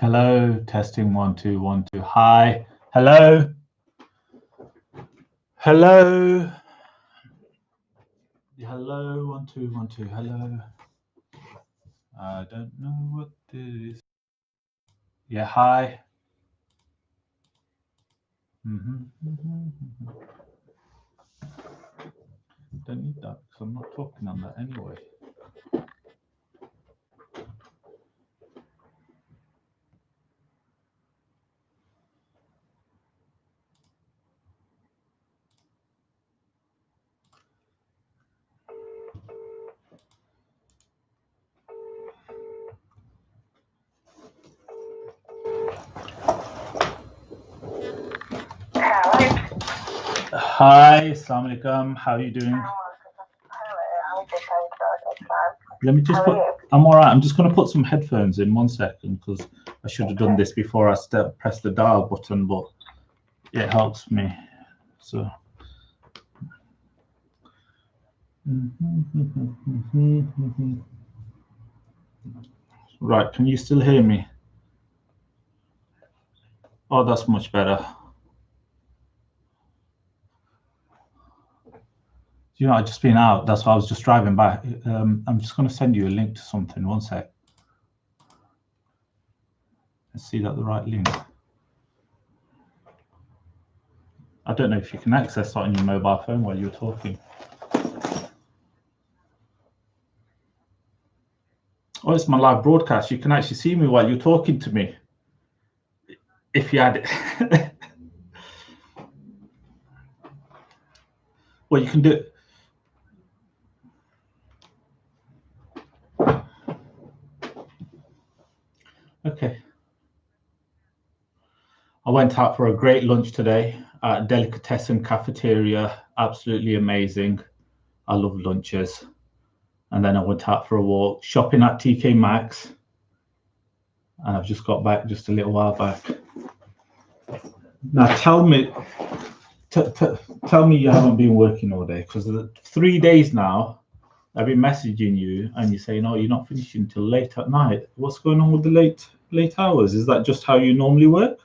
Hello, testing 1 2 1 2. Hi, hello, hello, hello, 1 2 1 2. Hello. I don't know what this is. Yeah, hi. Don't need that because I'm not talking on that anyway. Hi, assalamu alaikum. How are you doing? Let me just put. I'm all right. I'm just going to put some headphones in 1 second because I should have done this before I press the dial button, but it helps me. So. Right. Can you still hear me? Oh, that's much better. You know, I've just been out. That's why I was just driving back. I'm just going to send you a link to something. 1 sec. Let's see that the right link. I don't know if you can access that on your mobile phone while you're talking. Oh, it's my live broadcast. You can actually see me while you're talking to me. If you had it. Well, you can do it. Okay. I went out for a great lunch today at Delicatessen Cafeteria. Absolutely amazing. I love lunches. And then I went out for a walk, shopping at TK Maxx. And I've just got back just a little while back. Now tell me you haven't been working all day, because 3 days now I've been messaging you and you're saying, oh, you're not finishing until late at night. What's going on with the late hours? Is that just how you normally work?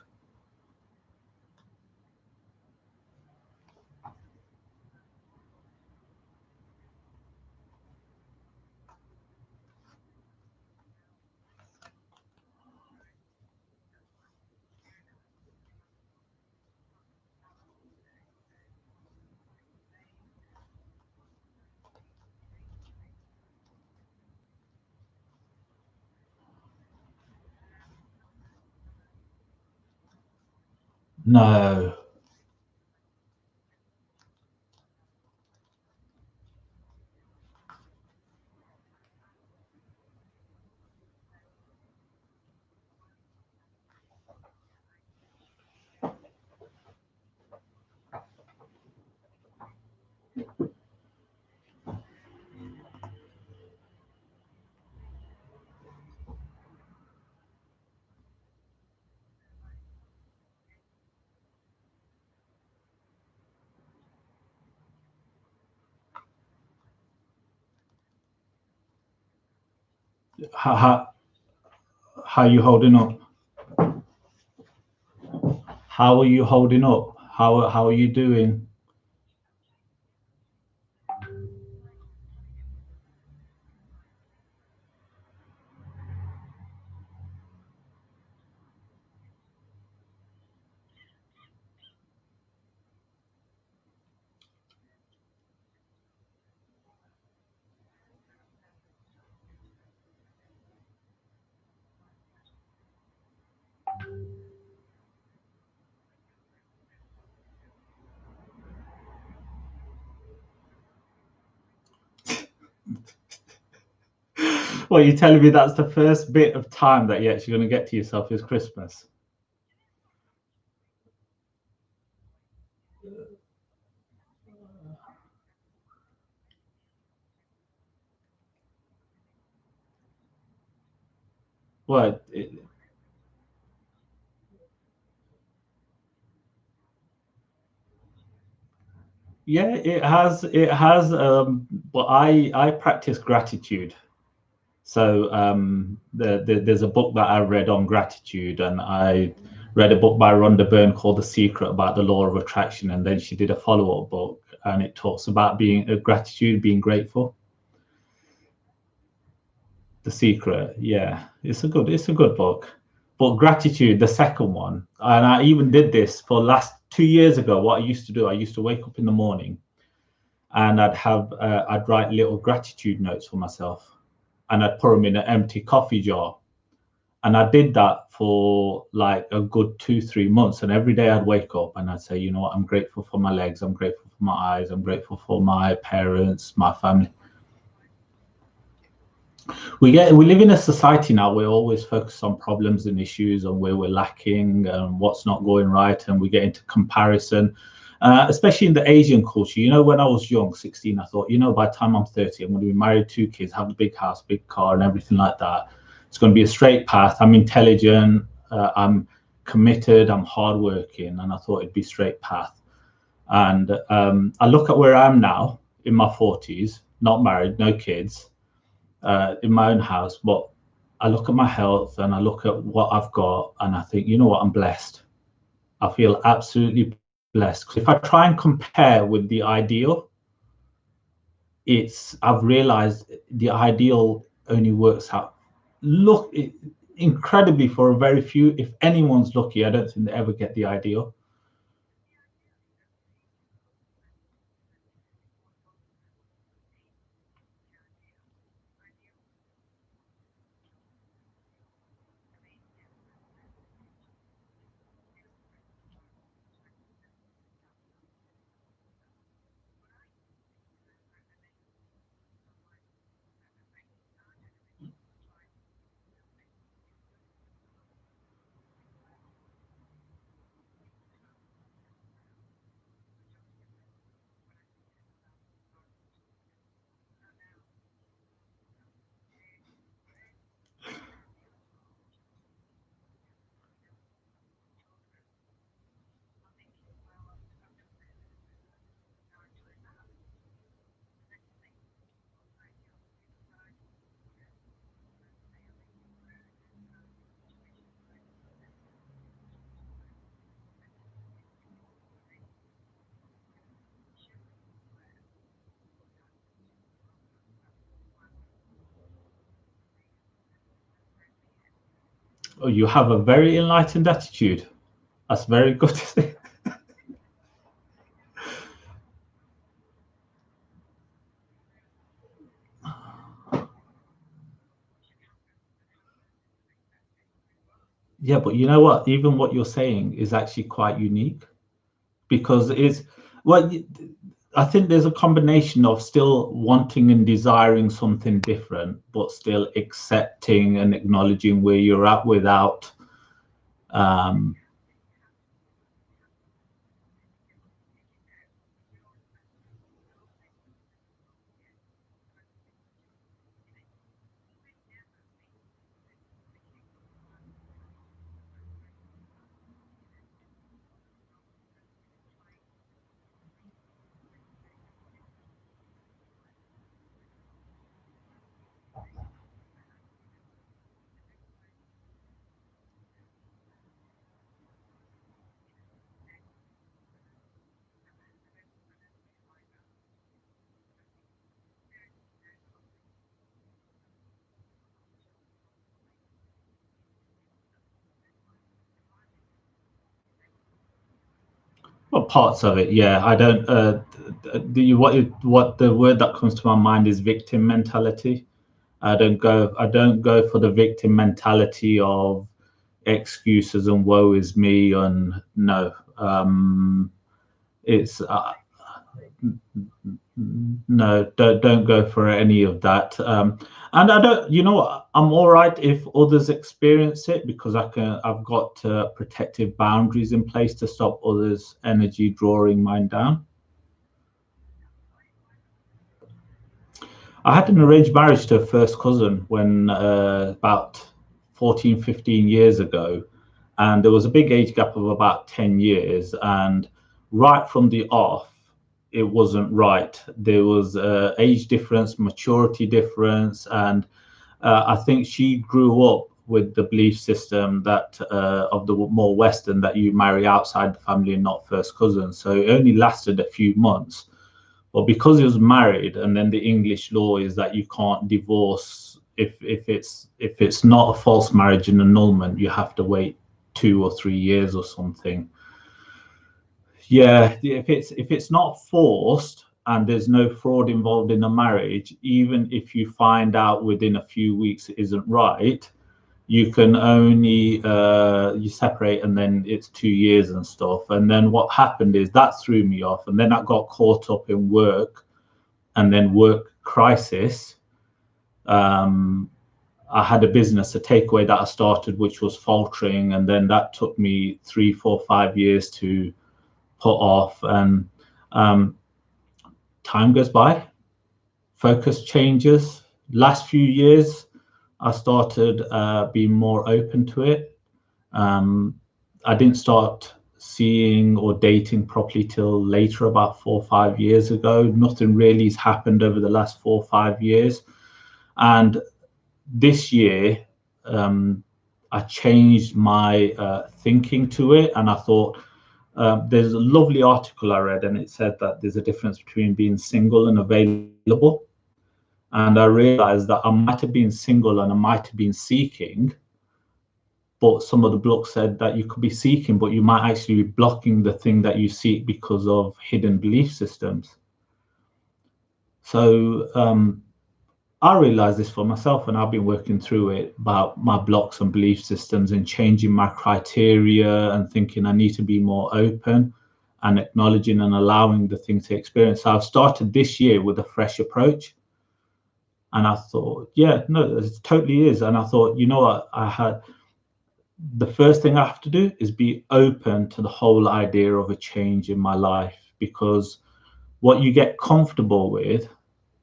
No. How are you holding up? How are you holding up? How are you doing? Well, you're telling me that's the first bit of time that you're actually going to get to yourself is Christmas. Well, yeah, it has. But I practice gratitude. So there's a book that I read on gratitude, and I read a book by Rhonda Byrne called The Secret about the law of attraction, and then she did a follow-up book, and it talks about being gratitude, being grateful. The Secret, yeah, it's a good book. But gratitude, the second one, and I even did this for last 2 years ago. What I used to do, I used to wake up in the morning, and I'd write little gratitude notes for myself, and I'd put them in an empty coffee jar. And I did that for like a good 2, 3 months. And every day I'd wake up and I'd say, you know what, I'm grateful for my legs, I'm grateful for my eyes, I'm grateful for my parents, my family. We live in a society now where we're always focused on problems and issues and where we're lacking and what's not going right, and we get into comparison. Especially in the Asian culture, when I was young, 16, I thought, by the time I'm 30, I'm going to be married, 2 kids, have a big house, big car, and everything like that. It's going to be a straight path. I'm intelligent, I'm committed, I'm hardworking, and I thought it'd be straight path. And I look at where I am now in my 40s, not married, no kids, in my own house, but I look at my health and I look at what I've got, and I think, you know what, I'm blessed. I feel absolutely blessed. If I try and compare with the ideal, I've realized the ideal only works out incredibly for a very few. If anyone's lucky, I don't think they ever get the ideal. Oh, you have a very enlightened attitude. That's very good. Yeah, but you know what? Even what you're saying is actually quite unique, because well, I think there's a combination of still wanting and desiring something different, but still accepting and acknowledging where you're at without. Um, well, parts of it, yeah. I don't. What the word that comes to my mind is victim mentality. I don't go for the victim mentality of excuses and woe is me, and no. It's No, don't go for any of that. And I don't, I'm all right if others experience it, because I've got protective boundaries in place to stop others' energy drawing mine down. I had an arranged marriage to a first cousin when about 14, 15 years ago. And there was a big age gap of about 10 years. And right from the off, it wasn't right. There was age difference, maturity difference, and I think she grew up with the belief system that of the more Western, that you marry outside the family and not first cousins. So it only lasted a few months. But because he was married, and then the English law is that you can't divorce if it's not a false marriage and annulment, you have to wait 2 or 3 years or something. Yeah, if it's not forced and there's no fraud involved in the marriage, even if you find out within a few weeks it isn't right, you can only you separate, and then it's 2 years and stuff. And then what happened is that threw me off, and then I got caught up in work, and then work crisis. I had a business, a takeaway that I started, which was faltering, and then that took me 3, 4, 5 years to put off. And time goes by, focus changes. Last few years, I started being more open to it. I didn't start seeing or dating properly till later, about 4 or 5 years ago. Nothing really has happened over the last 4 or 5 years. And this year, I changed my thinking to it, and I thought, there's a lovely article I read, and it said that there's a difference between being single and available. And I realized that I might have been single and I might have been seeking, but some of the book said that you could be seeking, but you might actually be blocking the thing that you seek because of hidden belief systems. So I realized this for myself, and I've been working through it about my blocks and belief systems, and changing my criteria and thinking I need to be more open and acknowledging and allowing the thing to experience. So I've started this year with a fresh approach. And I thought, yeah, no, it totally is. And I thought, you know what, the first thing I have to do is be open to the whole idea of a change in my life, because what you get comfortable with,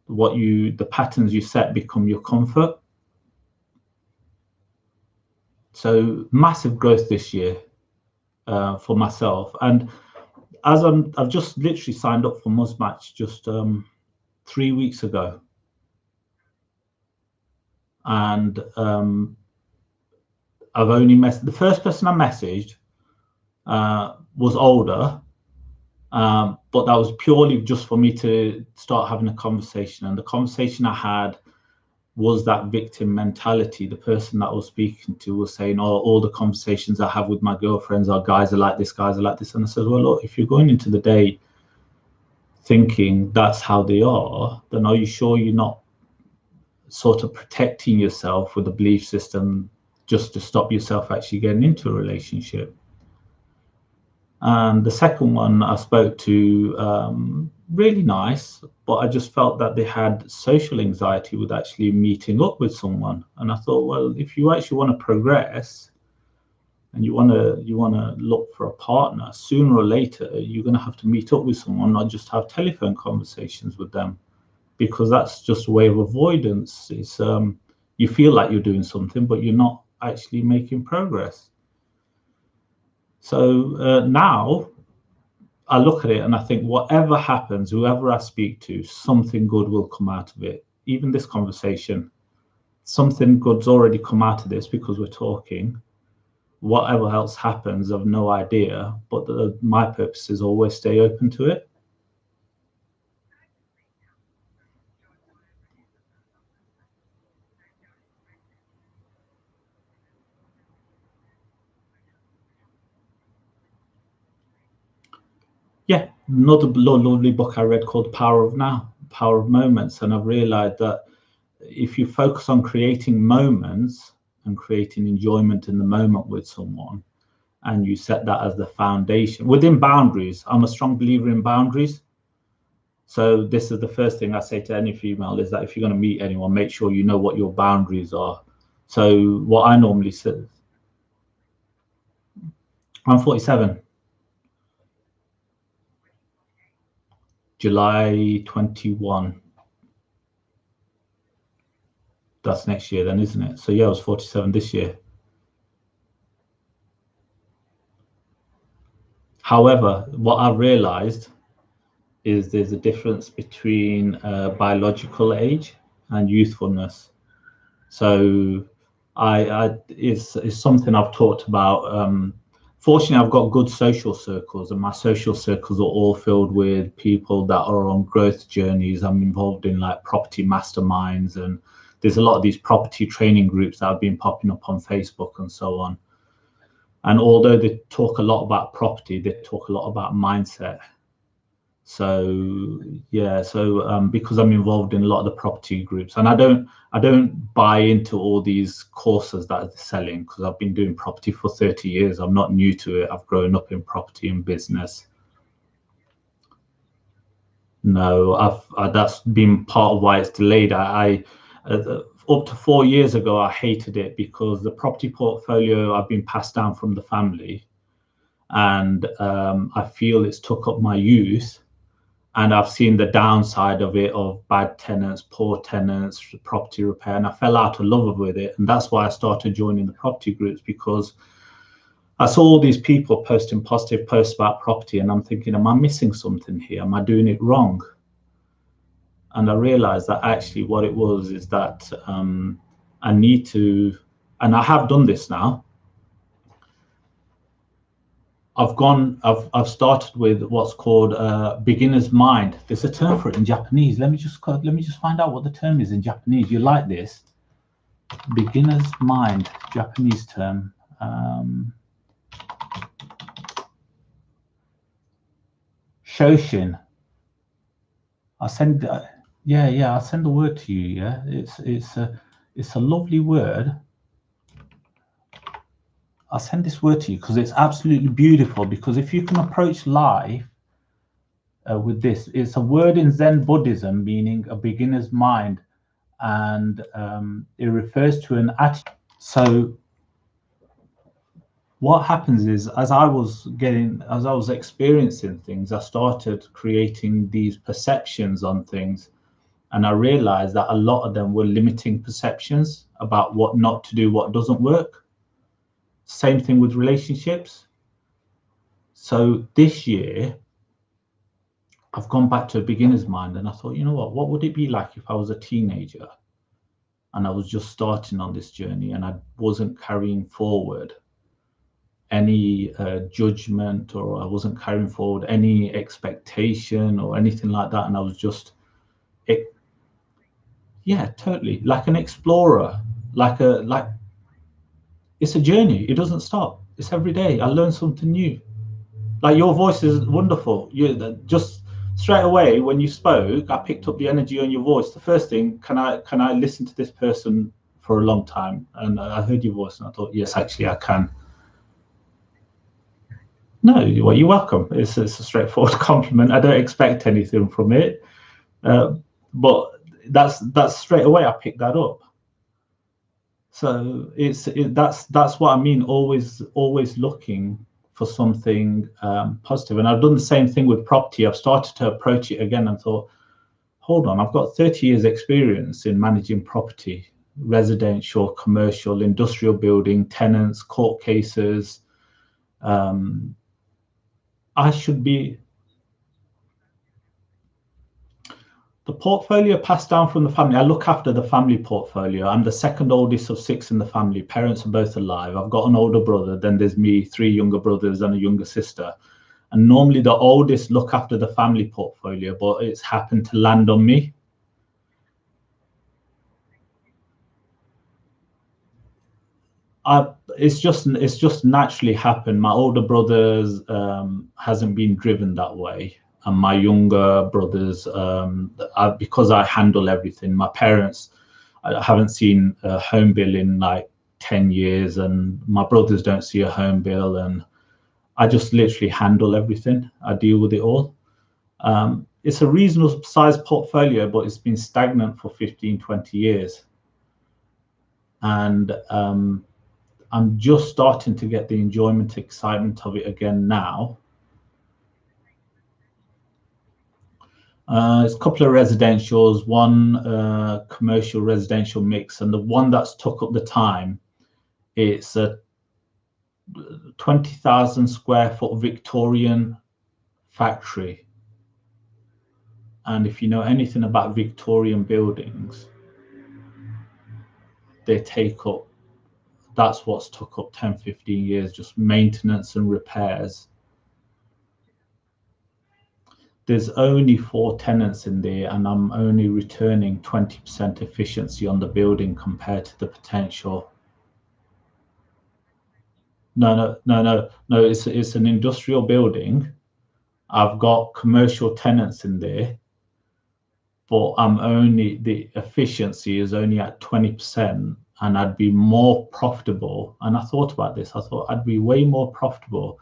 the patterns you set become your comfort. So massive growth this year for myself. And as I've just literally signed up for Muzmatch just 3 weeks ago. And I've only the first person I messaged was older, but that was purely just for me to start having a conversation. And the conversation I had was that victim mentality. The person that I was speaking to was saying, oh, all the conversations I have with my girlfriends are guys are like this, guys are like this. And I said, well, look, if you're going into the day thinking that's how they are, then are you sure you're not sort of protecting yourself with a belief system just to stop yourself actually getting into a relationship? And the second one I spoke to, really nice, but I just felt that they had social anxiety with actually meeting up with someone. And I thought, well, if you actually want to progress and you want to look for a partner, sooner or later you're going to have to meet up with someone, not just have telephone conversations with them, because that's just a way of avoidance. It's you feel like you're doing something, but you're not actually making progress. So now I look at it and I think, whatever happens, whoever I speak to, something good will come out of it. Even this conversation, something good's already come out of this because we're talking. Whatever else happens, I've no idea, but my purpose is always stay open to it. Yeah, another lovely book I read called Power of Now, Power of Moments. And I've realized that if you focus on creating moments and creating enjoyment in the moment with someone, and you set that as the foundation within boundaries. I'm a strong believer in boundaries. So this is the first thing I say to any female, is that if you're going to meet anyone, make sure you know what your boundaries are. So what I normally say, I'm 47. July 21. That's next year then, isn't it? So yeah, I was 47 this year. However, what I've realized is there's a difference between biological age and youthfulness. So it's something I've talked about. Fortunately, I've got good social circles, and my social circles are all filled with people that are on growth journeys. I'm involved in like property masterminds, and there's a lot of these property training groups that have been popping up on Facebook and so on. And although they talk a lot about property, they talk a lot about mindset. So yeah, so because I'm involved in a lot of the property groups, and I don't buy into all these courses that are selling, because I've been doing property for 30 years. I'm not new to it. I've grown up in property and business. No, that's been part of why it's delayed. Up to 4 years ago, I hated it because the property portfolio I've been passed down from the family, and I feel it's took up my youth. And I've seen the downside of it, of bad tenants, poor tenants, property repair, and I fell out of love with it. And that's why I started joining the property groups, because I saw all these people posting positive posts about property, and I'm thinking, am I missing something here? Am I doing it wrong? And I realized that actually what it was is that I need to, and I have done this now. I've started with what's called beginner's mind. There's a term for it in Japanese. Let me just find out what the term is in Japanese. You like this? Beginner's mind, Japanese term. Shoshin. I'll send. Yeah. I'll send the word to you. Yeah, it's a lovely word. I'll send this word to you because it's absolutely beautiful. Because if you can approach life with this, it's a word in Zen Buddhism meaning a beginner's mind, and it refers to an attitude. So what happens is, as I was experiencing things, I started creating these perceptions on things, and I realized that a lot of them were limiting perceptions about what not to do, what doesn't work. Same thing with relationships. So this year, I've gone back to a beginner's mind, and I thought, you know what would it be like if I was a teenager and I was just starting on this journey, and I wasn't carrying forward any judgment, or I wasn't carrying forward any expectation or anything like that, and I was just yeah, totally like an explorer, like it's a journey. It doesn't stop. It's every day I learn something new. Like, your voice is wonderful. You just straight away when you spoke, I picked up the energy on your voice. The first thing, can I listen to this person for a long time? And I heard your voice, and I thought, yes, actually I can. No, well, you're welcome. It's a straightforward compliment. I don't expect anything from it, but that's straight away I picked that up. So that's what I mean. Always looking for something positive. And I've done the same thing with property. I've started to approach it again and thought, hold on, I've got 30 years experience in managing property, residential, commercial, industrial building, tenants, court cases. I should be. The portfolio passed down from the family. I look after the family portfolio. I'm the second oldest of 6 in the family. Parents are both alive. I've got an older brother. Then there's me, 3 younger brothers, and a younger sister. And normally the oldest look after the family portfolio, but it's happened to land on me. It's just naturally happened. My older brothers hasn't been driven that way, and my younger brothers, because I handle everything. My parents, I haven't seen a home bill in like 10 years, and my brothers don't see a home bill, and I just literally handle everything. I deal with it all. It's a reasonable sized portfolio, but it's been stagnant for 15, 20 years. And I'm just starting to get the enjoyment, excitement of it again now. It's a couple of residentials, one commercial residential mix, and the one that's took up the time, it's a 20,000 square foot Victorian factory. And if you know anything about Victorian buildings, they take up, that's what's took up 10, 15 years, just maintenance and repairs. There's only 4 tenants in there, and I'm only returning 20% efficiency on the building compared to the potential. No. It's an industrial building. I've got commercial tenants in there, but the efficiency is only at 20%, and I'd be more profitable. And I thought about this. I thought I'd be way more profitable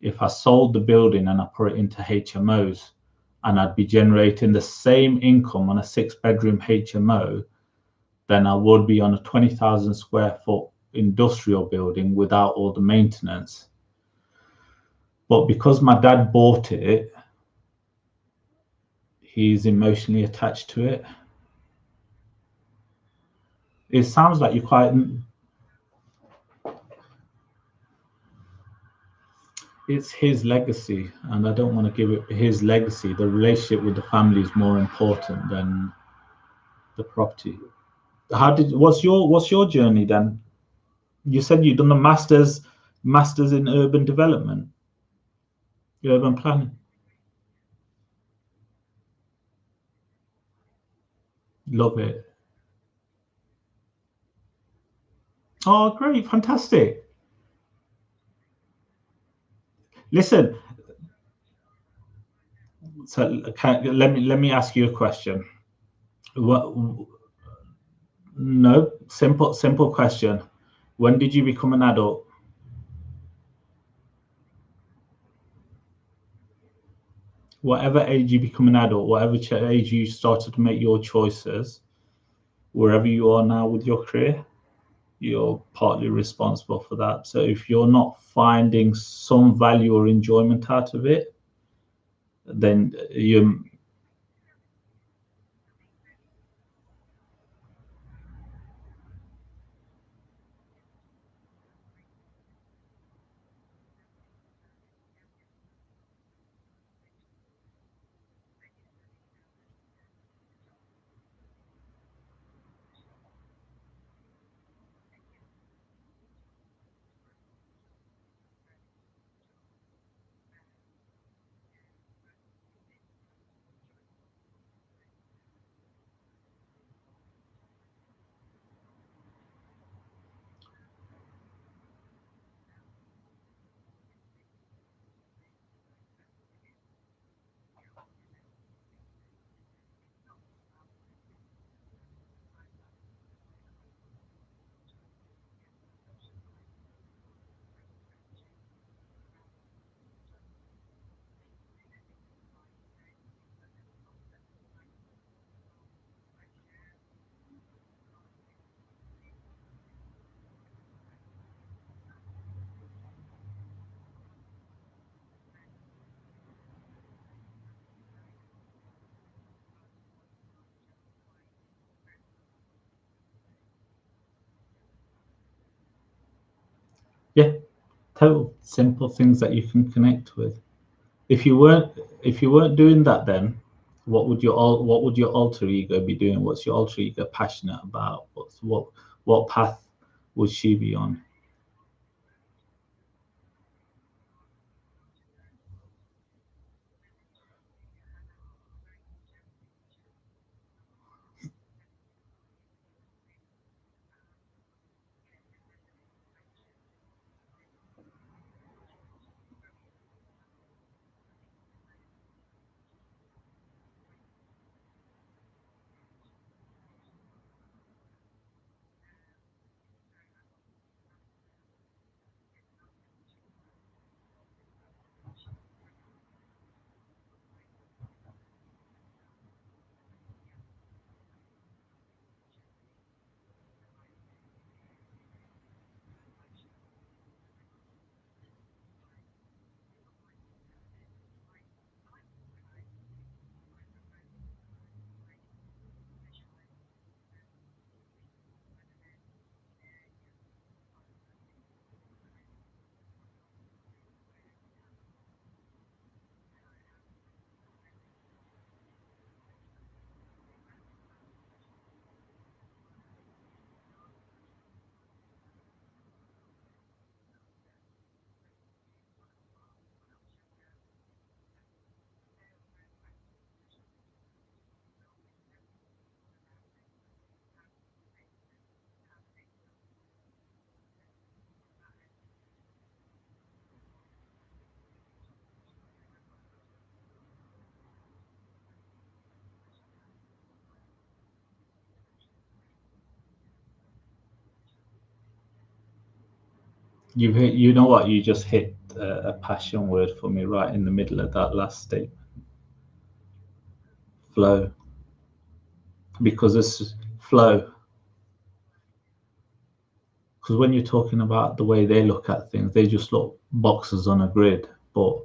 if I sold the building and I put it into HMOs, and I'd be generating the same income on a 6-bedroom HMO than I would be on a 20,000 square foot industrial building without all the maintenance. But because my dad bought it, he's emotionally attached to it. It sounds like you're quite. It's his legacy, and I don't want to give it his legacy. The relationship with the family is more important than the property. What's your journey then? You said you've done the masters in urban development, urban planning. Love it. Oh, great, fantastic. Listen, so let me ask you a question. What? No, simple question. When did you become an adult? Whatever age you become an adult, whatever age you started to make your choices, wherever you are now with your career, you're partly responsible for that. So if you're not finding some value or enjoyment out of it, then you. Yeah, total simple things that you can connect with. If you weren't doing that, then what would your alter ego be doing? What's your alter ego passionate about? What path would she be on? You know what? You just hit a passion word for me right in the middle of that last statement. Flow, because it's flow. Because when you're talking about the way they look at things, they just look boxes on a grid. But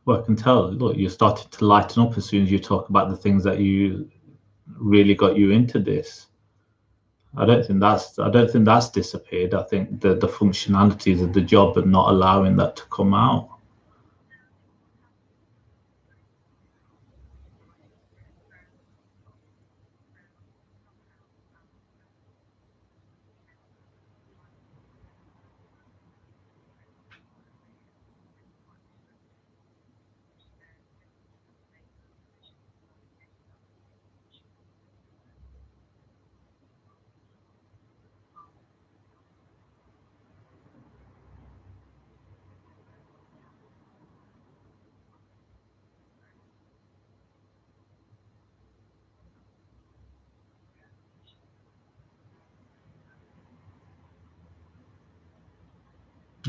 well, I can tell. Look, you're starting to lighten up as soon as you talk about the things that you really got you into this. I don't think that's disappeared. I think the functionalities of the job are not allowing that to come out.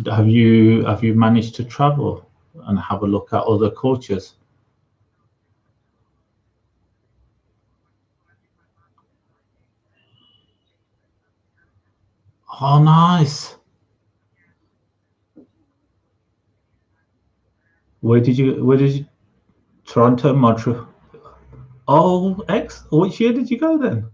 Have you managed to travel and have a look at other cultures? Oh, nice. Where did you Toronto, Montreal? Oh, which year did you go then?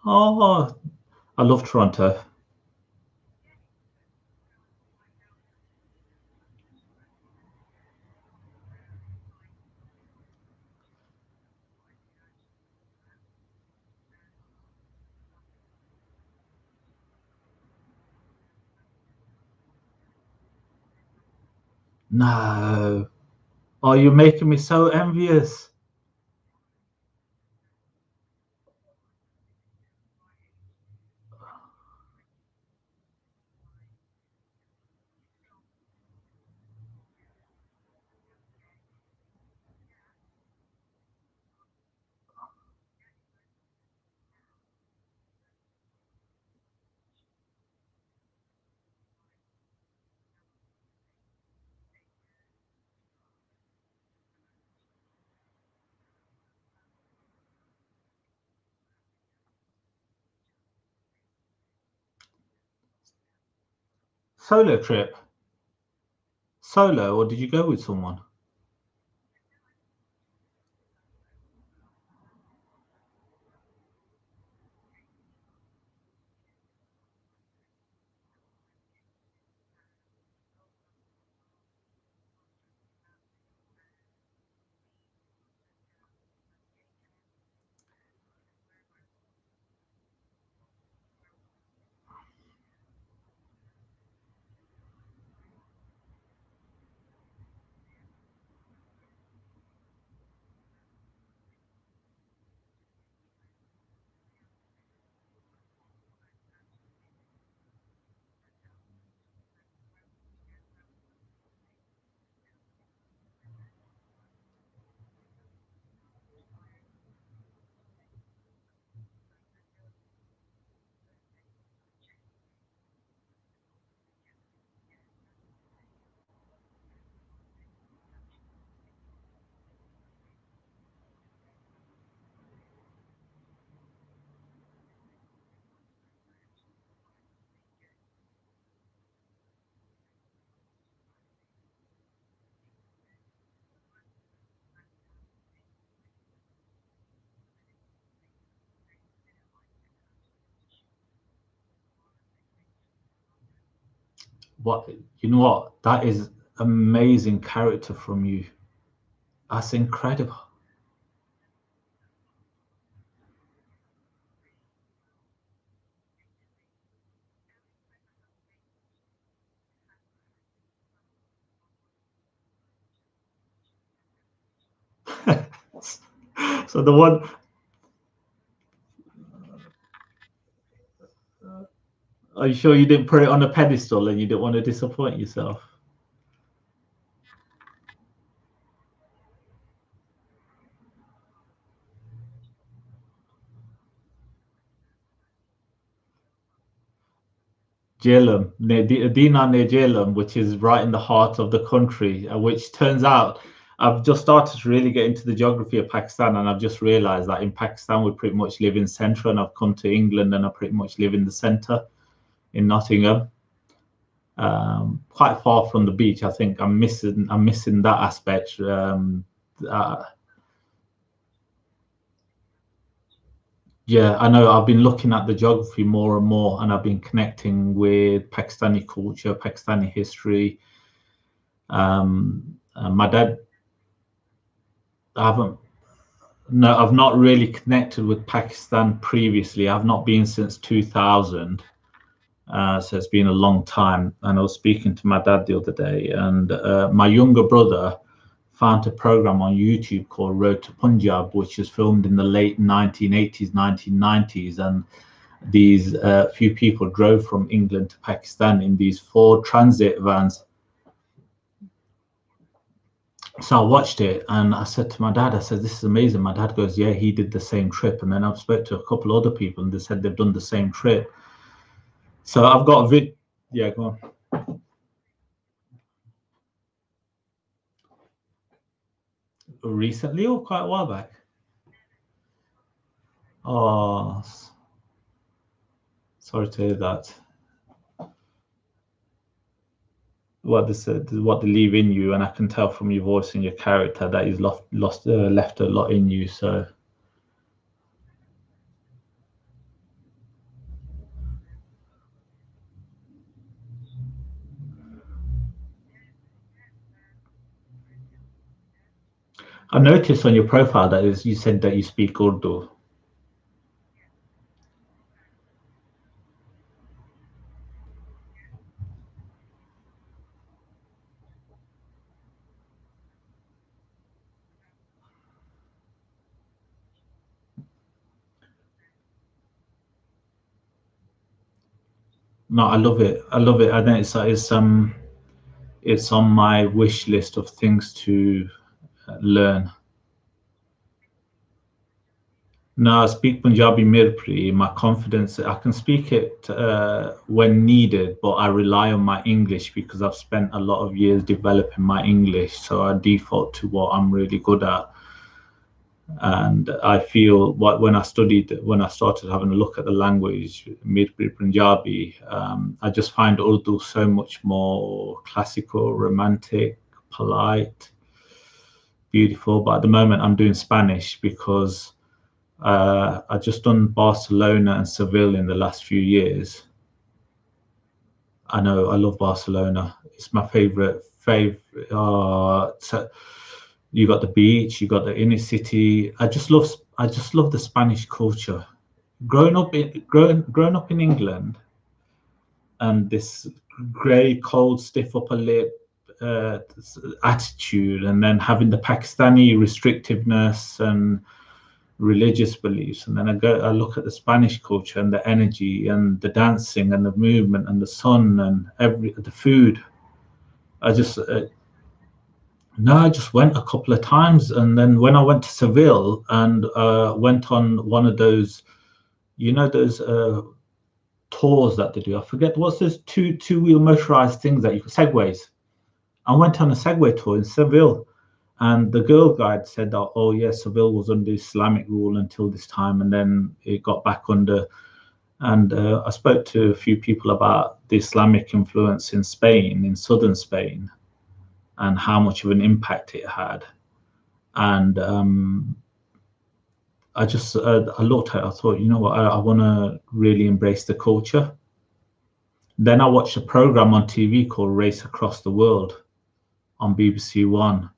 Oh, I love Toronto. No. Oh, you're making me so envious. Solo trip? Solo, or did you go with someone? What, you know what? That is amazing character from you. That's incredible. So the one, are you sure you didn't put it on a pedestal and you didn't want to disappoint yourself? Jhelum, near Dinah near Jhelum, which is right in the heart of the country, which turns out I've just started to really get into the geography of Pakistan, and I've just realized that in Pakistan we pretty much live in centre, and I've come to England and I pretty much live in the centre in Nottingham, quite far from the beach. I think I'm missing that aspect. Uh, Yeah, I know. I've been looking at the geography more and more, and I've been connecting with Pakistani culture, Pakistani history. My dad, I haven't, no, I've not really connected with Pakistan previously. I've not been since 2000, so it's been a long time. And I was speaking to my dad the other day, and my younger brother found a program on YouTube called Road to Punjab, which was filmed in the late 1980s, 1990s, and these few people drove from England to Pakistan in these Ford Transit vans. So I watched it and I said to my dad, I said, "This is amazing." My dad goes, "Yeah, he did the same trip." And then I've spoke to a couple other people and they said they've done the same trip. So I've got a vid. Yeah, go on. Recently or quite a while back? Oh, sorry to hear that. What they said, what they leave in you, and I can tell from your voice and your character that he's left a lot in you. So I noticed on your profile that is you said that you speak Urdu. No, I love it. I love it. I think it's on my wish list of things to learn. No, I speak Punjabi Mirpuri. My confidence, I can speak it when needed, but I rely on my English because I've spent a lot of years developing my English. So I default to what I'm really good at. And I feel when I started having a look at the language, Mirpuri Punjabi, I just find Urdu so much more classical, romantic, polite, beautiful. But at the moment, I'm doing Spanish because I just done Barcelona and Seville in the last few years. I know I love Barcelona. It's my favorite. You got the beach, you got the inner city. I just love the Spanish culture. Growing up in England, and this grey, cold, stiff upper lip attitude, and then having the Pakistani restrictiveness and religious beliefs, and then I look at the Spanish culture and the energy and the dancing and the movement and the sun and the food. I just No, I just went a couple of times, and then when I went to Seville and went on one of those, those tours that they do. I forget what's those two-wheel motorized things that you segways. I went on a Segway tour in Seville, and the girl guide said that, oh, yeah, Seville was under Islamic rule until this time, and then it got back under. And I spoke to a few people about the Islamic influence in Spain, in southern Spain, and how much of an impact it had. And I looked at it, I thought, you know what, I want to really embrace the culture. Then I watched a program on TV called Race Across the World, on BBC One.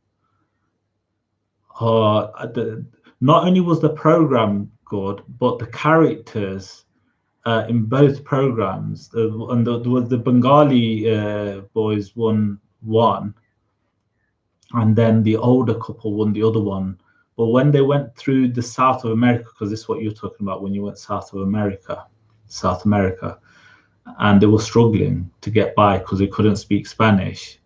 Not only was the program good, but the characters in both programs, and the Bengali boys won one, and then the older couple won the other one. But when they went through the South of America, because this is what you're talking about when you went South America, and they were struggling to get by because they couldn't speak Spanish.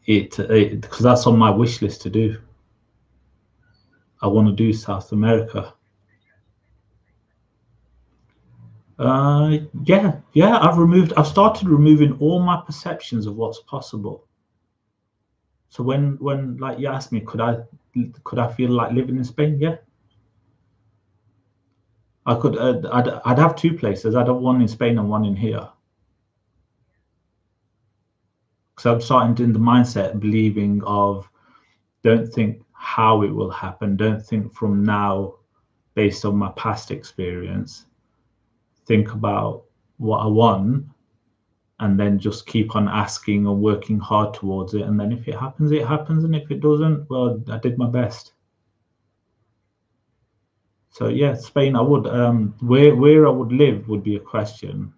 Because that's on my wish list to do. I want to do South America. Yeah. I've started removing all my perceptions of what's possible. So when like you asked me, could I feel like living in Spain? Yeah, I could. I'd have two places. I'd have one in Spain and one in here. Because I'm starting in the mindset believing of don't think how it will happen. Don't think from now based on my past experience. Think about what I want, and then just keep on asking or working hard towards it. And then if it happens, it happens. And if it doesn't, well, I did my best. So yeah, Spain, I would. Where I would live would be a question.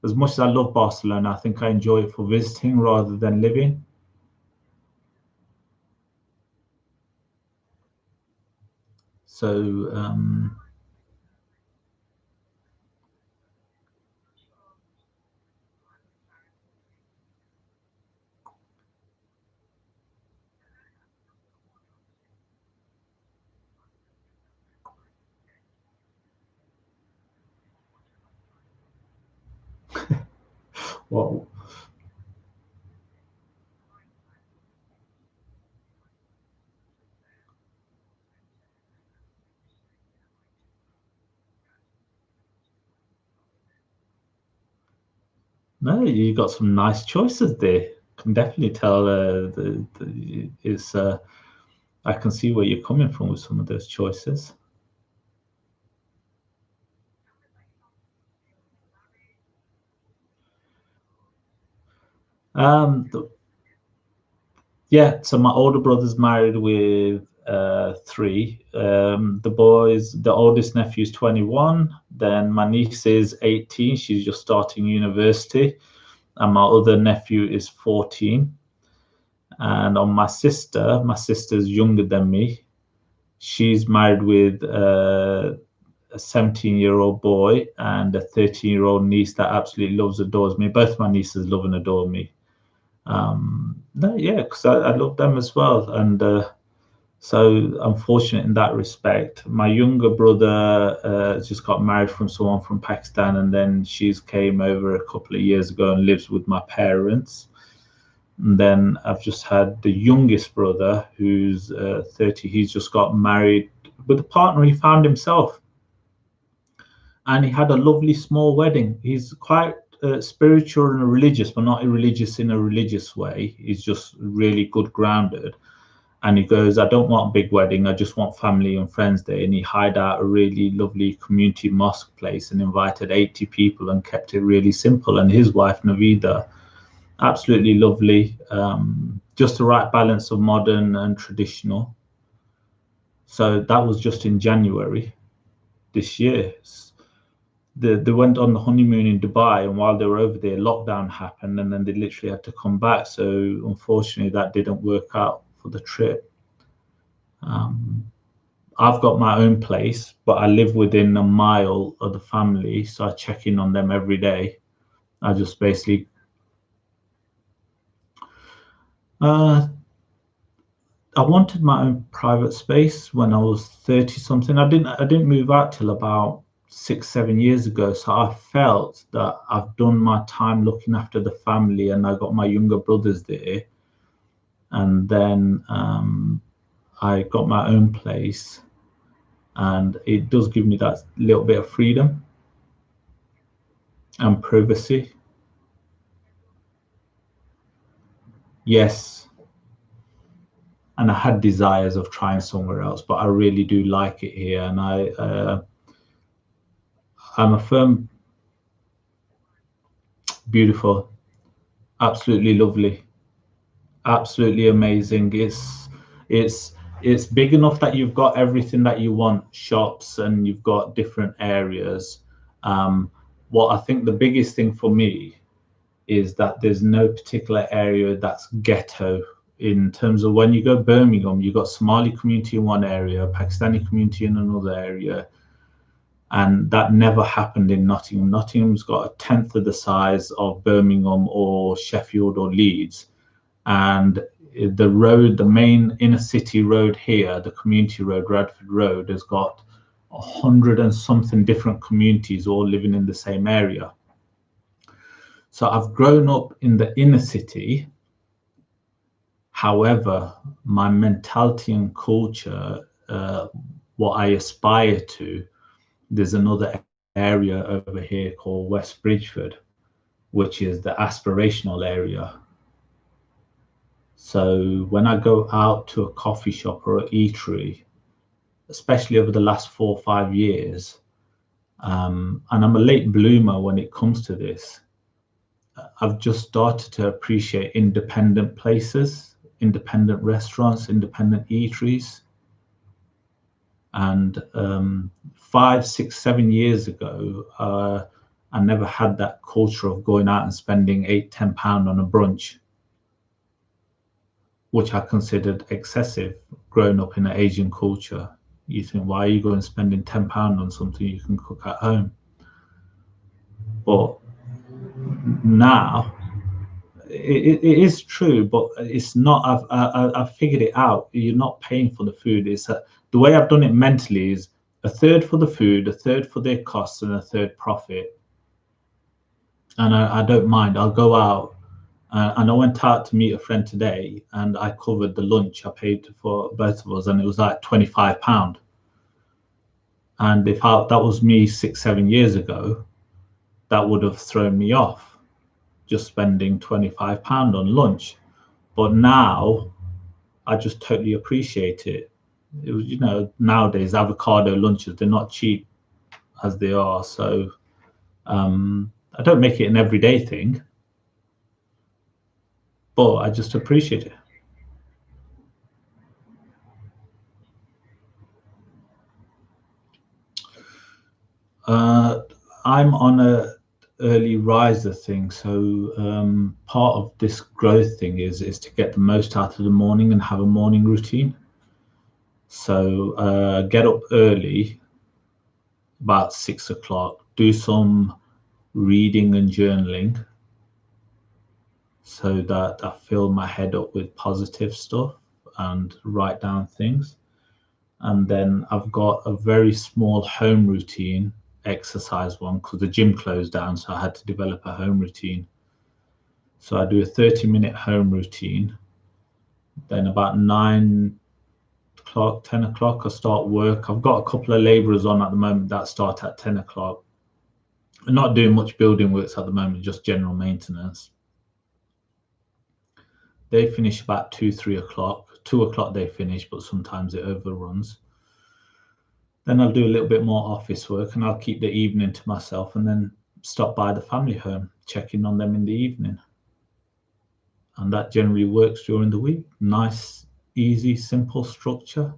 As much as I love Barcelona, I think I enjoy it for visiting rather than living. So well, no, you got some nice choices there. Can definitely tell. It's. I can see where you're coming from with some of those choices. The, Yeah, so my older brother's married with three. The oldest nephew's 21. Then my niece is 18. She's just starting university. And my other nephew is 14. And on my sister's younger than me. She's married with a 17-year-old boy and a 13-year-old niece that absolutely loves, adores me. Both my nieces love and adore me. No, yeah, because I love them as well, and so I'm fortunate in that respect. My younger brother just got married from someone from Pakistan, and then she's came over a couple of years ago and lives with my parents. And then I've just had the youngest brother who's 30. He's just got married with a partner he found himself, and he had a lovely small wedding. He's quite spiritual and religious, but not religious in a religious way. He's just really good grounded. And he goes, I don't want a big wedding. I just want family and friends there. And he hired out a really lovely community mosque place and invited 80 people and kept it really simple. And his wife, Navida, absolutely lovely. Just the right balance of modern and traditional. So that was just in January this year. They went on the honeymoon in Dubai, and while they were over there, lockdown happened, and then they literally had to come back. So unfortunately, that didn't work out for the trip. Um, I've got my own place, but I live within a mile of the family, so I check in on them every day. I just basically, uh, I wanted my own private space when I was 30 something. I didn't move out till about 6, 7 years ago. So I felt that I've done my time looking after the family, and I got my younger brothers there. And then I got my own place, and it does give me that little bit of freedom and privacy. Yes, and I had desires of trying somewhere else, but I really do like it here, and I'm a firm, beautiful, absolutely lovely. absolutely amazing. It's it's big enough that you've got everything that you want, shops, and you've got different areas. Um, what I think the biggest thing for me is that there's no particular area that's ghetto in terms of when you go Birmingham, you've got Somali community in one area, Pakistani community in another area, and that never happened in Nottingham. Nottingham's got a tenth of the size of Birmingham or Sheffield or Leeds, and the road, the main inner city road here, the community road, Radford Road, has got 100 and something different communities all living in the same area. So I've grown up in the inner city. However, my mentality and culture, what I aspire to, there's another area over here called West Bridgford, which is the aspirational area. So when I go out to a coffee shop or an eatery, especially over the last 4 or 5 years, and I'm a late bloomer when it comes to this, I've just started to appreciate independent places, independent restaurants, independent eateries. And 5, 6, 7 years ago, I never had that culture of going out and spending £8, £10 on a brunch, which I considered excessive growing up in an Asian culture. You think, why are you going spending £10 on something you can cook at home? But now it is true, but it's not. I've figured it out. You're not paying for the food. It's the way I've done it mentally is a third for the food, a third for their costs, and a third profit. And I don't mind. I'll go out. And I went out to meet a friend today, and I covered the lunch. I paid for both of us, and it was like £25. And if that was me 6, 7 years ago, that would have thrown me off, just spending £25 on lunch. But now I just totally appreciate it. It was, nowadays avocado lunches, they're not cheap as they are. So I don't make it an everyday thing, but I just appreciate it. I'm on a early riser thing, so part of this growth thing is to get the most out of the morning and have a morning routine. So get up early, about 6 o'clock, do some reading and journaling so that I fill my head up with positive stuff and write down things. And then I've got a very small home routine, exercise one, because the gym closed down, so I had to develop a home routine. So I do a 30-minute home routine. Then about 9 o'clock, 10 o'clock, I start work. I've got a couple of labourers on at the moment that start at 10 o'clock. I'm not doing much building works at the moment, just general maintenance. They finish about 2, 3 o'clock. 2 o'clock they finish, but sometimes it overruns. Then I'll do a little bit more office work, and I'll keep the evening to myself, and then stop by the family home, checking on them in the evening. And that generally works during the week. Nice, easy, simple structure.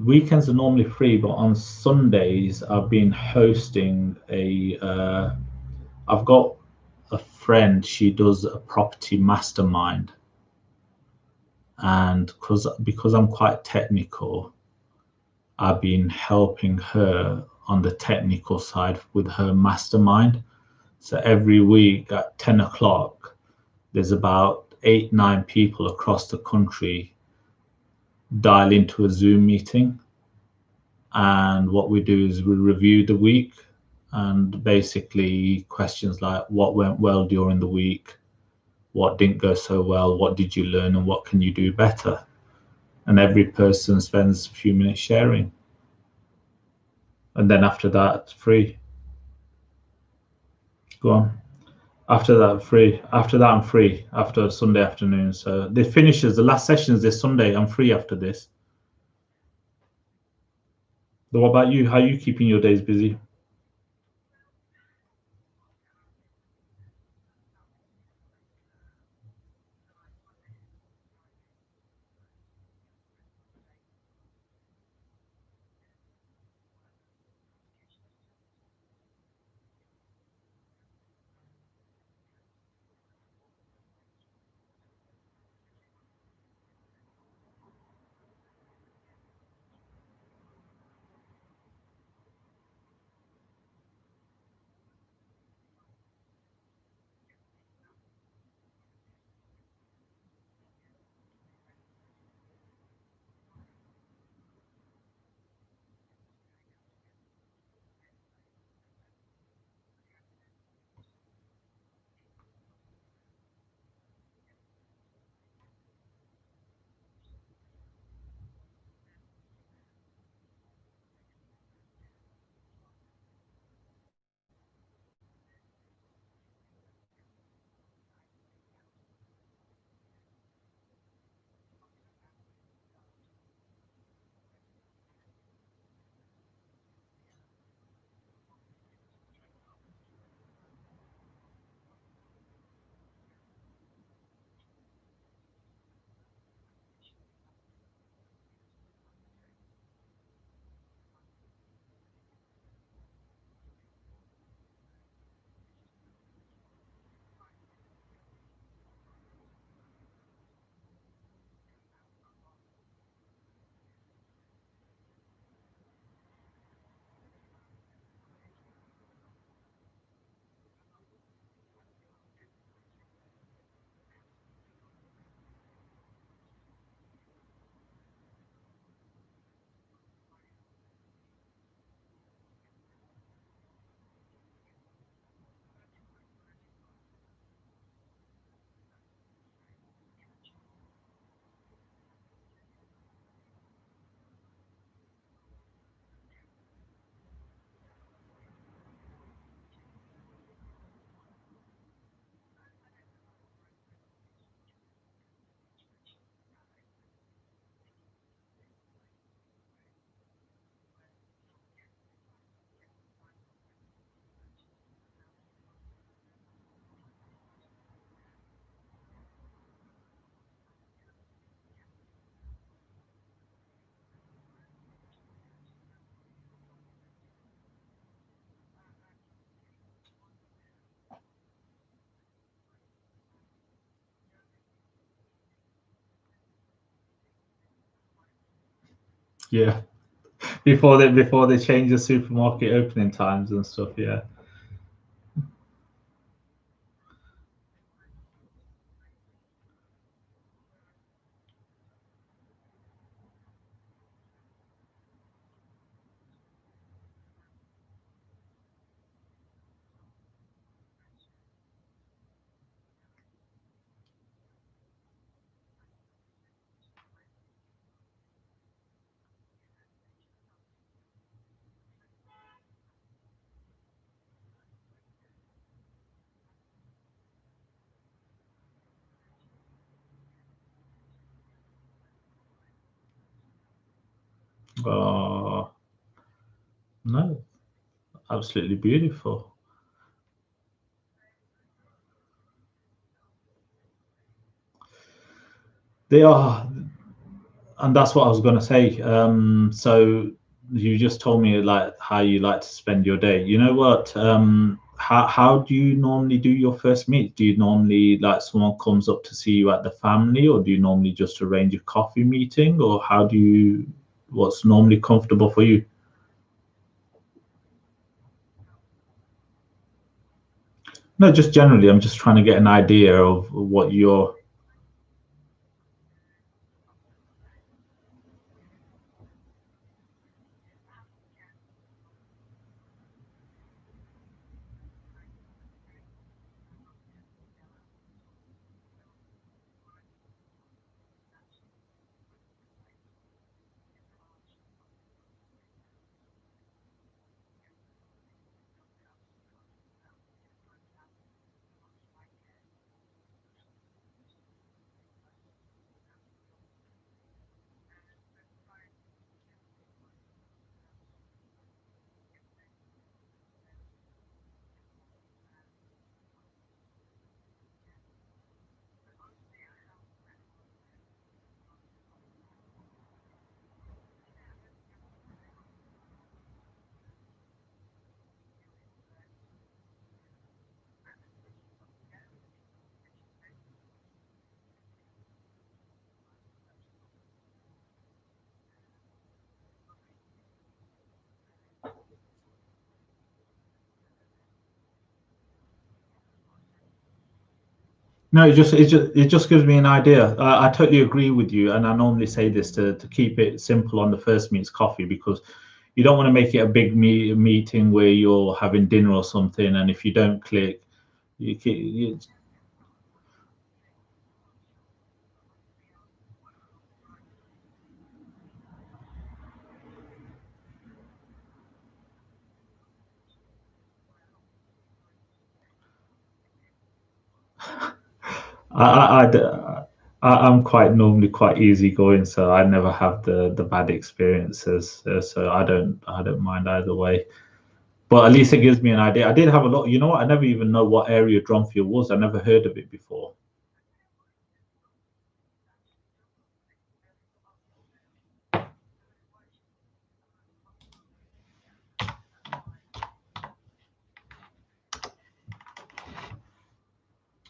Weekends are normally free, but on Sundays I've been hosting I've got a friend, she does a property mastermind, and because I'm quite technical, I've been helping her on the technical side with her mastermind. So every week at 10 o'clock, there's about 8, 9 people across the country dial into a Zoom meeting. And what we do is we review the week, and basically questions like what went well during the week, what didn't go so well, what did you learn, and what can you do better. And every person spends a few minutes sharing. And then after that, it's free. Go on. After that, free. After that, I'm free after Sunday afternoon. So the finishes, the last session is this Sunday. I'm free after this. So what about you? How are you keeping your days busy? Yeah, before they change the supermarket opening times and stuff. Yeah. Oh no, absolutely beautiful. They are, and that's what I was going to say. So you just told me like how you like to spend your day. You know what? How do you normally do your first meet? Do you normally like someone comes up to see you at the family, or do you normally just arrange a coffee meeting, or how do you? What's normally comfortable for you? No, just generally. I'm just trying to get an idea of what your. No, it just gives me an idea. I totally agree with you, and I normally say this to keep it simple on the first meets coffee because you don't want to make it a big meeting where you're having dinner or something, and if you don't click, you I'm quite normally quite easygoing, so I never have the bad experiences. So I don't mind either way. But at least it gives me an idea. I did have a lot. You know what? I never even know what area Dronfield was. I never heard of it before.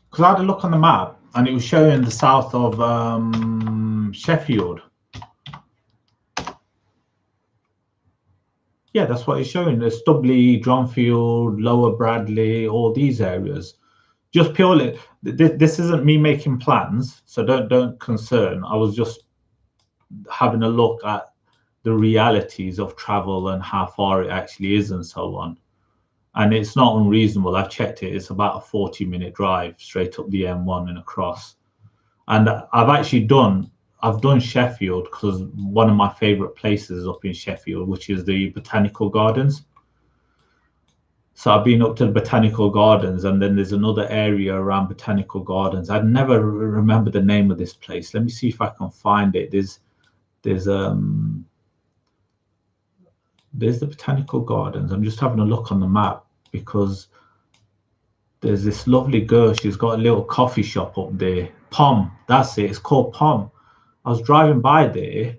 Because I had a look on the map and it was showing the south of Sheffield. Yeah, that's what it's showing. There's Stubley, Dronfield, Lower Bradley, all these areas. Just purely, this isn't me making plans, so don't concern. I was just having a look at the realities of travel and how far it actually is and so on. And it's not unreasonable. I've checked it. It's about a 40-minute drive straight up the M1 and across. And I've done Sheffield because one of my favorite places up in Sheffield, which is the Botanical Gardens. So I've been up to the Botanical Gardens, and then there's another area around Botanical Gardens. I never remember the name of this place. Let me see if I can find it. There's there's the Botanical Gardens. I'm just having a look on the map because there's this lovely girl. She's got a little coffee shop up there. Pom, that's it. It's called Pom. I was driving by there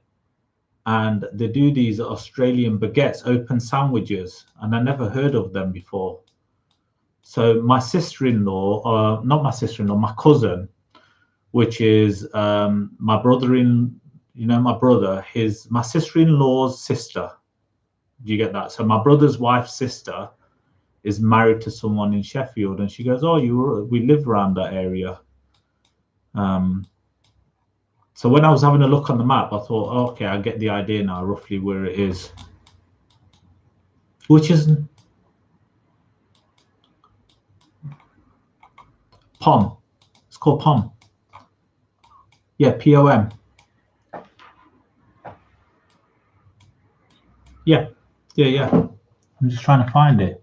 and they do these Australian baguettes, open sandwiches, and I never heard of them before. So my sister-in-law, not my sister-in-law, my cousin, which is my brother in, you know, my brother, my sister-in-law's sister. Do you get that? So my brother's wife's sister is married to someone in Sheffield, and she goes, "Oh, we live around that area." So when I was having a look on the map, I thought, oh, okay, I get the idea now, roughly where it is. Which is POM. It's called POM. Yeah, POM. Yeah, yeah. I'm just trying to find it.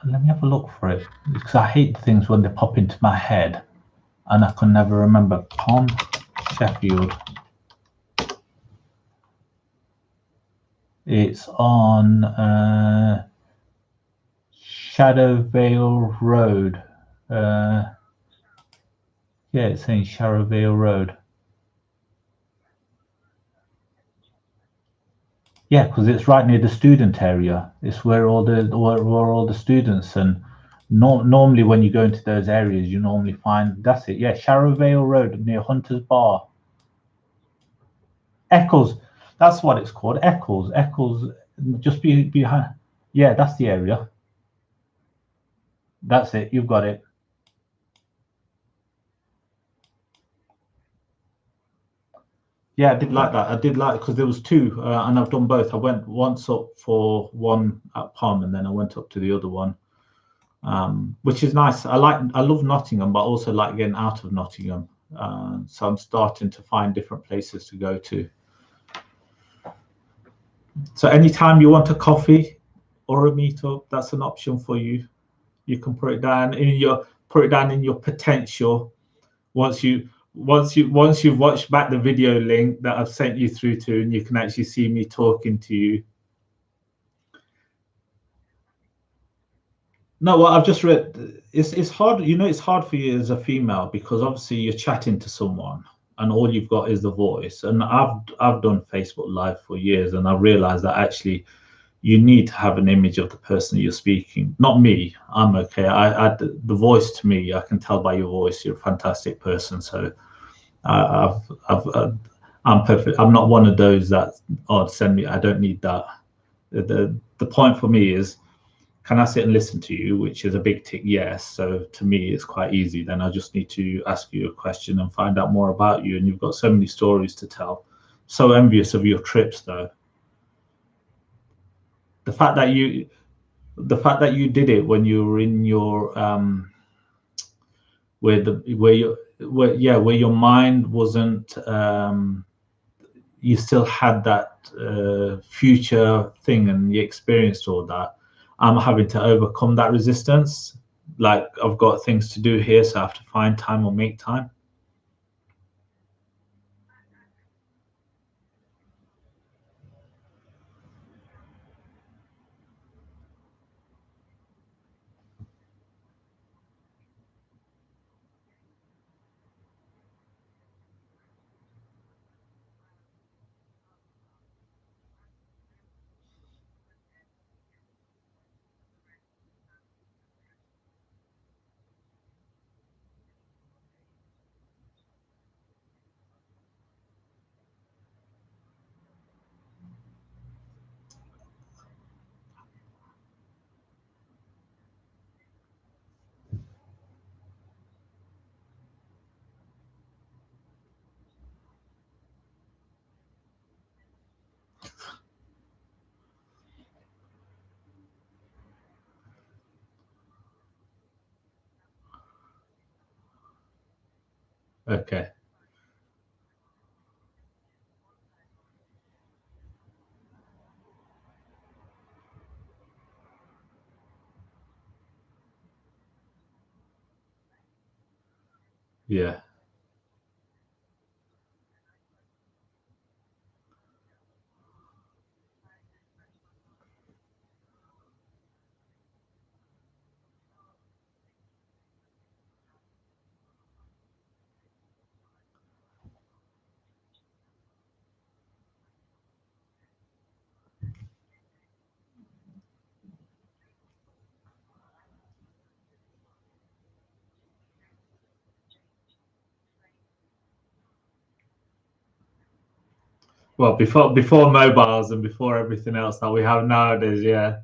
Let me have a look for it, because I hate things when they pop into my head and I can never remember. POM, Sheffield. It's on Shadowvale Road. Yeah, it's saying Shadowvale Road. Yeah, because it's right near the student area. It's where all the students, and normally when you go into those areas, you normally find, that's it. Yeah, Shadowvale Road near Hunter's Bar. Eccles, that's what it's called. Eccles, just behind. Yeah, that's the area. That's it. You've got it. Yeah, I did like that. I did like, because there was two, and I've done both. I went once up for one at POM, and then I went up to the other one, which is nice. I love Nottingham, but I also like getting out of Nottingham. So I'm starting to find different places to go to. So anytime you want a coffee or a meetup, that's an option for you. You can put it down in your potential. Once you've watched back the video link that I've sent you through to, and you can actually see me talking to you. No, well, I've just read. It's hard. You know, it's hard for you as a female, because obviously you're chatting to someone, and all you've got is the voice. And I've done Facebook Live for years, and I realized that actually you need to have an image of the person you're speaking. Not me. I'm okay. The voice, to me, I can tell by your voice you're a fantastic person. So I'm perfect. I'm not one of those that, oh, send me. I don't need that. The point for me is, can I sit and listen to you? Which is a big tick, yes. So to me, it's quite easy. Then I just need to ask you a question and find out more about you. And you've got so many stories to tell. So envious of your trips, though. The fact that you did it when you were in your where your mind wasn't, you still had that future thing, and you experienced all that. I'm having to overcome that resistance. Like, I've got things to do here, so I have to find time or make time. Okay. Yeah. Well, before mobiles and before everything else that we have nowadays, yeah.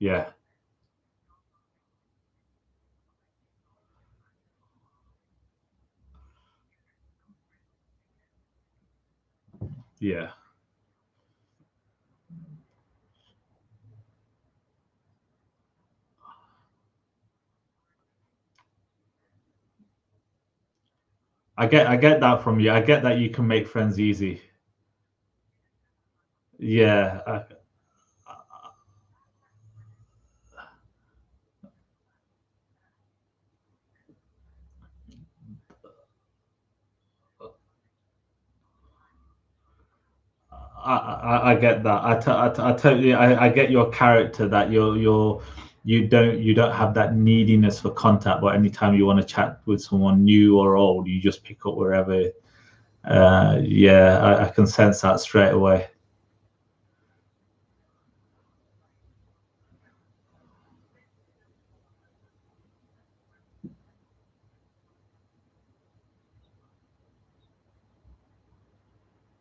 Yeah, yeah. I get that from you. I get that you can make friends easy. Yeah, I get that. I totally I get your character that you don't have that neediness for contact, but anytime you want to chat with someone new or old, you just pick up wherever. Yeah, I can sense that straight away.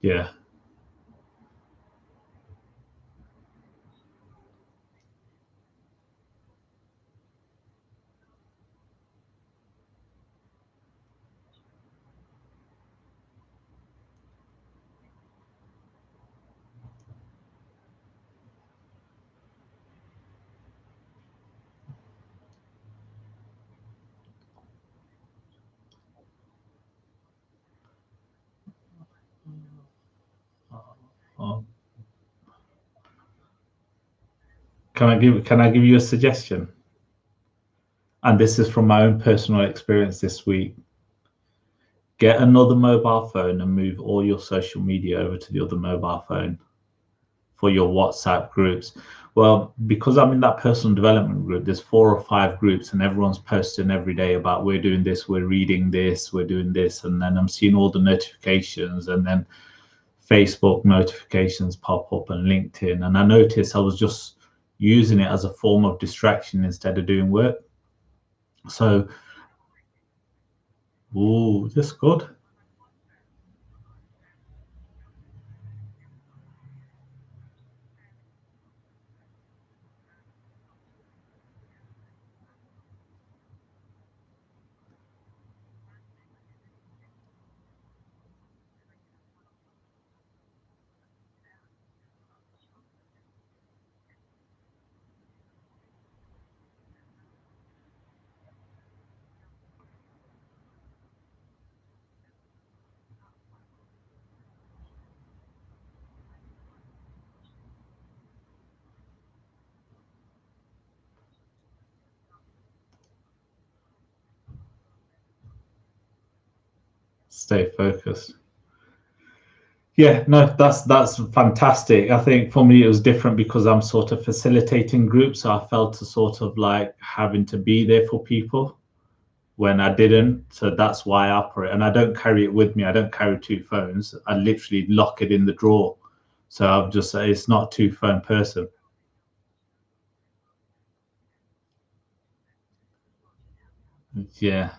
Yeah. Oh, can I give you a suggestion? And this is from my own personal experience this week. Get another mobile phone and move all your social media over to the other mobile phone for your WhatsApp groups. Well, because I'm in that personal development group, there's 4 or 5 groups, and everyone's posting every day about we're doing this, we're reading this, we're doing this, and then I'm seeing all the notifications, and then Facebook notifications pop up and LinkedIn, and I noticed I was just using it as a form of distraction instead of doing work. So, ooh, that's good. Stay focused. Yeah, no, that's fantastic. I think for me it was different because I'm sort of facilitating groups, so I felt a sort of like having to be there for people when I didn't. So that's why I operate, and I don't carry it with me. I don't carry 2 phones. I literally lock it in the drawer. So I've just it's not 2 phone person. Yeah,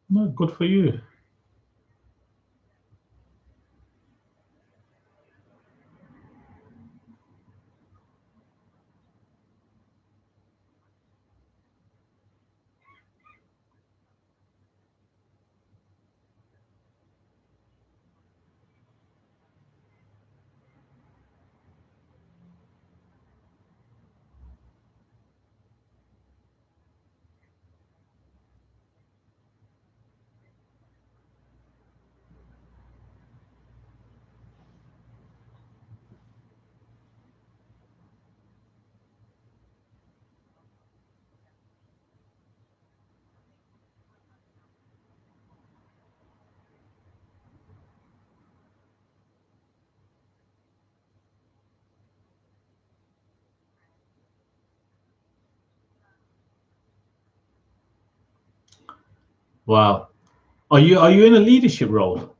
no, good for you. Wow. Are you in a leadership role?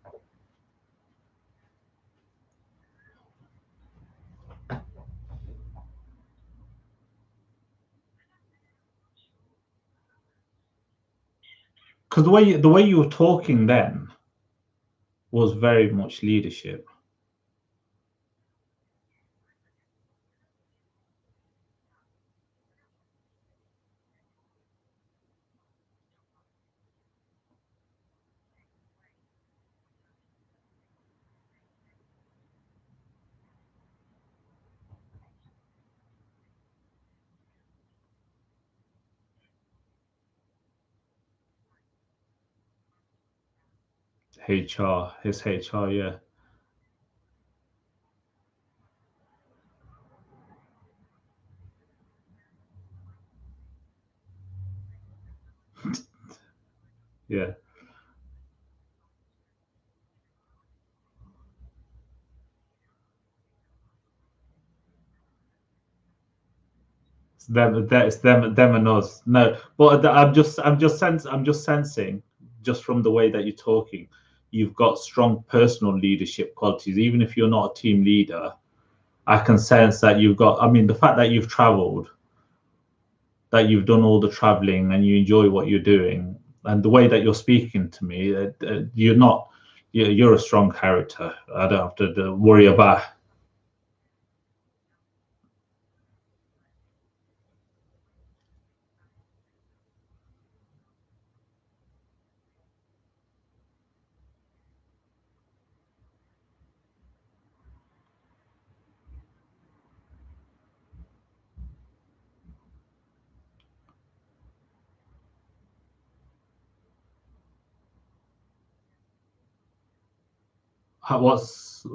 Because the way you were talking then was very much leadership. His HR, yeah. Yeah. It's them and us. No, but I'm just sensing, just from the way that you're talking, you've got strong personal leadership qualities. Even if you're not a team leader, I can sense that you've got. I mean, the fact that you've traveled, that you've done all the traveling, and you enjoy what you're doing, and the way that you're speaking to me, you're not. You're a strong character. I don't have to worry about what's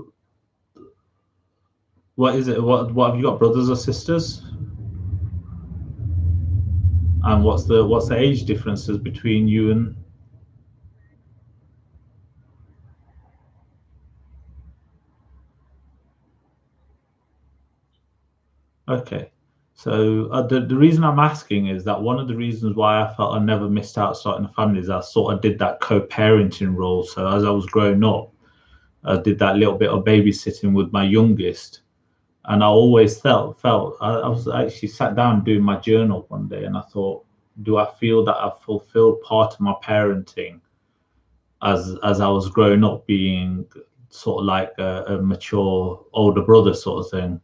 what is it. What have you got? Brothers or sisters? And what's the age differences between you and? Okay. So the reason I'm asking is that one of the reasons why I felt I never missed out starting a family is I sort of did that co-parenting role. So as I was growing up, I did that little bit of babysitting with my youngest, and I always felt I was actually sat down doing my journal one day, and I thought, do I feel that I've fulfilled part of my parenting as I was growing up, being sort of like a mature older brother sort of thing.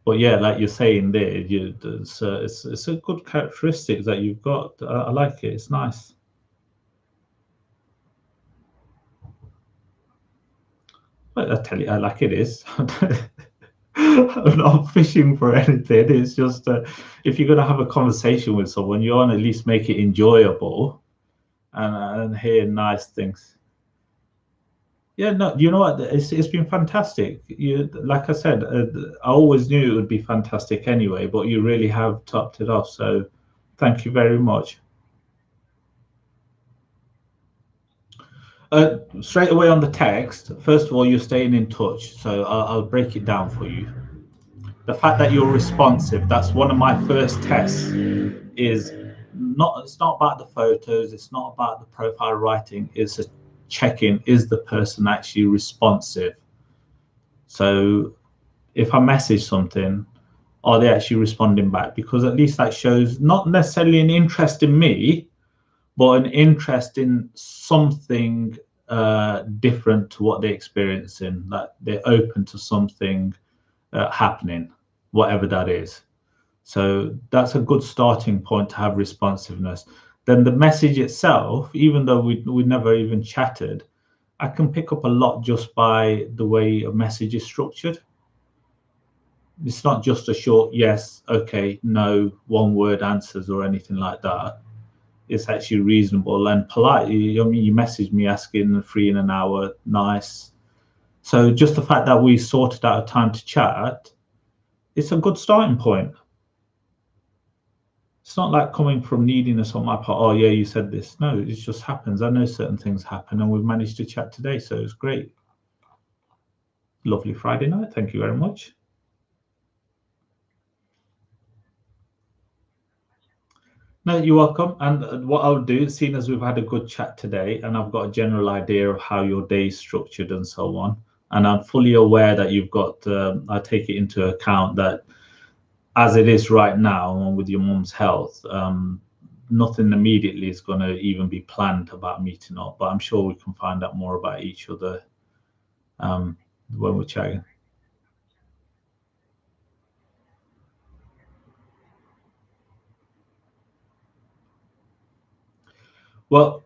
But yeah, like you're saying there, it's a good characteristic that you've got. I like it. It's nice. But I tell you, I like it is. I'm not fishing for anything. It's just if you're going to have a conversation with someone, you want to at least make it enjoyable and hear nice things. Yeah, no, you know what? It's been fantastic. You, like I said, I always knew it would be fantastic anyway, but you really have topped it off. So, thank you very much. Straight away on the text, first of all, you're staying in touch. So I'll break it down for you. The fact that you're responsive, that's one of my first tests. Is not, it's not about the photos, it's not about the profile writing, it's a check-in, is the person actually responsive? So if I message something, are they actually responding back? Because at least that shows not necessarily an interest in me, but an interest in something different to what they're experiencing, that they're open to something happening, whatever that is. So that's a good starting point to have responsiveness. Then the message itself, even though we never even chatted, I can pick up a lot just by the way a message is structured. It's not just a short yes, okay, no, one word answers or anything like that. It's actually reasonable and polite. I mean, you messaged me asking free in an hour, nice. So just the fact that we sorted out a time to chat, it's a good starting point. It's not like coming from neediness on my part. Oh yeah, you said this. No, it just happens. I know certain things happen, and we've managed to chat today, so it's great. Lovely Friday night. Thank you very much. No, you're welcome. And what I'll do, seeing as we've had a good chat today, and I've got a general idea of how your day is structured and so on, and I'm fully aware that you've got, I take it into account that as it is right now, and with your mum's health, nothing immediately is going to even be planned about meeting up. But I'm sure we can find out more about each other when we're chatting. Well,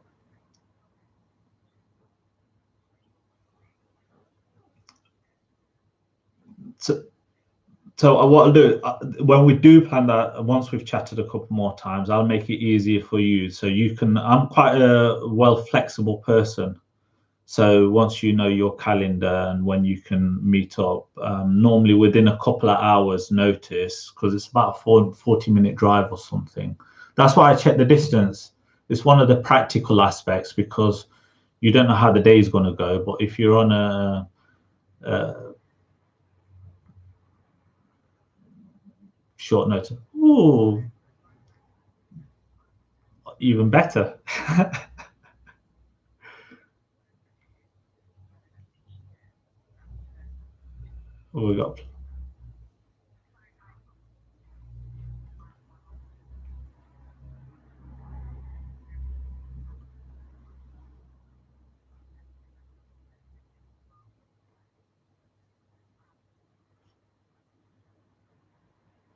so, so what I'll do when we do plan that, once we've chatted a couple more times, I'll make it easier for you. So you can. I'm quite a well flexible person. So once you know your calendar and when you can meet up, normally within a couple of hours notice, because it's about a 40-minute drive or something. That's why I check the distance. It's one of the practical aspects because you don't know how the day is going to go. But if you're on a short notice, ooh, even better. We got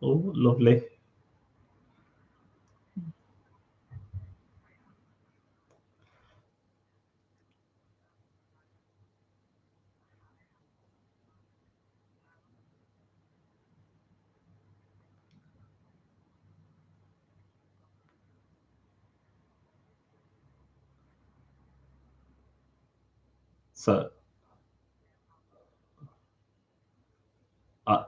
oh, lovely. So I,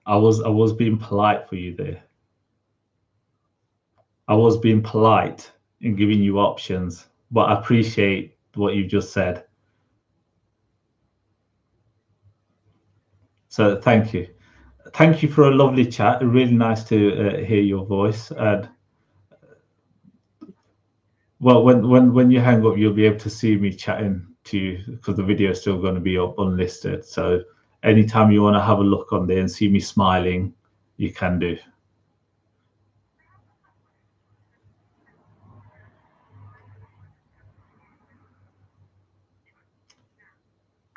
I was being polite for you there. I was being polite in giving you options, but I appreciate what you just said. So thank you. Thank you for a lovely chat. Really nice to hear your voice. And well, when you hang up, you'll be able to see me chatting to you because the video is still going to be up unlisted. So anytime you want to have a look on there and see me smiling, you can do.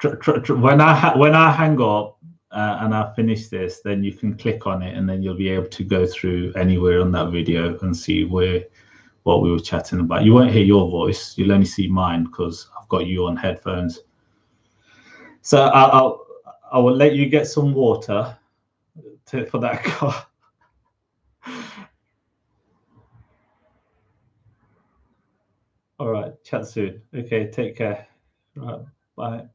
When I hang up and I finish this, then you can click on it, and then you'll be able to go through anywhere on that video and see where what we were chatting about. You won't hear your voice; you'll only see mine because I've got you on headphones. So I will let you get some water for that car. All right, chat soon. Okay, take care. Right, bye.